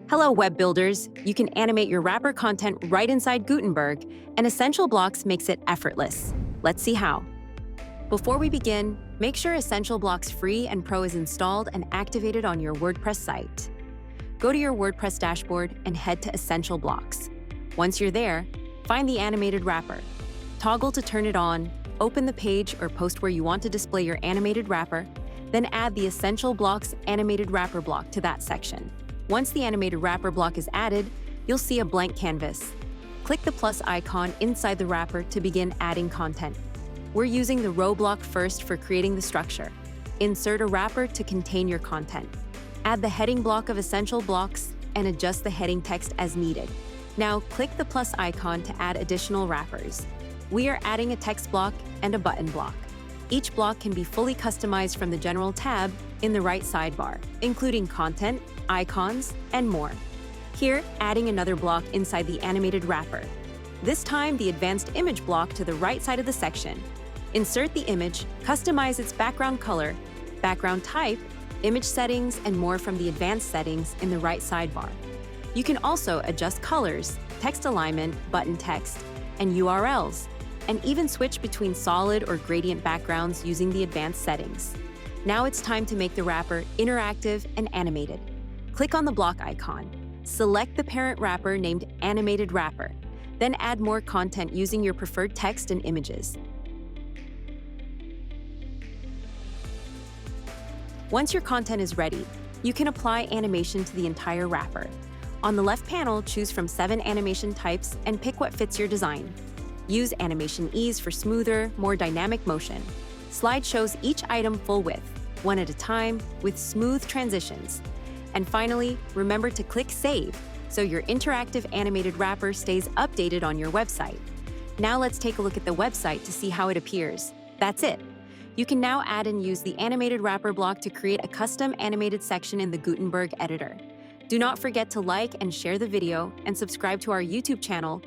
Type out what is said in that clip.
Hello, web builders. You can animate your wrapper content right inside Gutenberg, and Essential Blocks makes it effortless. Let's see how. Before we begin, make sure Essential Blocks Free and Pro is installed and activated on your WordPress site. Go to your WordPress dashboard and head to Essential Blocks. Once you're there, find the animated wrapper. Toggle to turn it on, open the page or post where you want to display your animated wrapper, then add the Essential Blocks animated wrapper block to that section. Once the animated wrapper block is added, you'll see a blank canvas. Click the plus icon inside the wrapper to begin adding content. We're using the row block first for creating the structure. Insert a wrapper to contain your content. Add the heading block of Essential Blocks and adjust the heading text as needed. Now click the plus icon to add additional wrappers. We are adding a text block and a button block. Each block can be fully customized from the General tab in the right sidebar, including content, icons, and more. Here, adding another block inside the animated wrapper. This time, the advanced image block to the right side of the section. Insert the image, customize its background color, background type, image settings, and more from the advanced settings in the right sidebar. You can also adjust colors, text alignment, button text, and URLs, and even switch between solid or gradient backgrounds using the advanced settings. Now it's time to make the wrapper interactive and animated. Click on the block icon. Select the parent wrapper named Animated Wrapper. Then add more content using your preferred text and images. Once your content is ready, you can apply animation to the entire wrapper. On the left panel, choose from 7 animation types and pick what fits your design. Use Animation Ease for smoother, more dynamic motion. Slide shows each item full width, one at a time, with smooth transitions. And finally, remember to click Save, so your interactive animated wrapper stays updated on your website. Now let's take a look at the website to see how it appears. That's it. You can now add and use the animated wrapper block to create a custom animated section in the Gutenberg editor. Do not forget to like and share the video and subscribe to our YouTube channel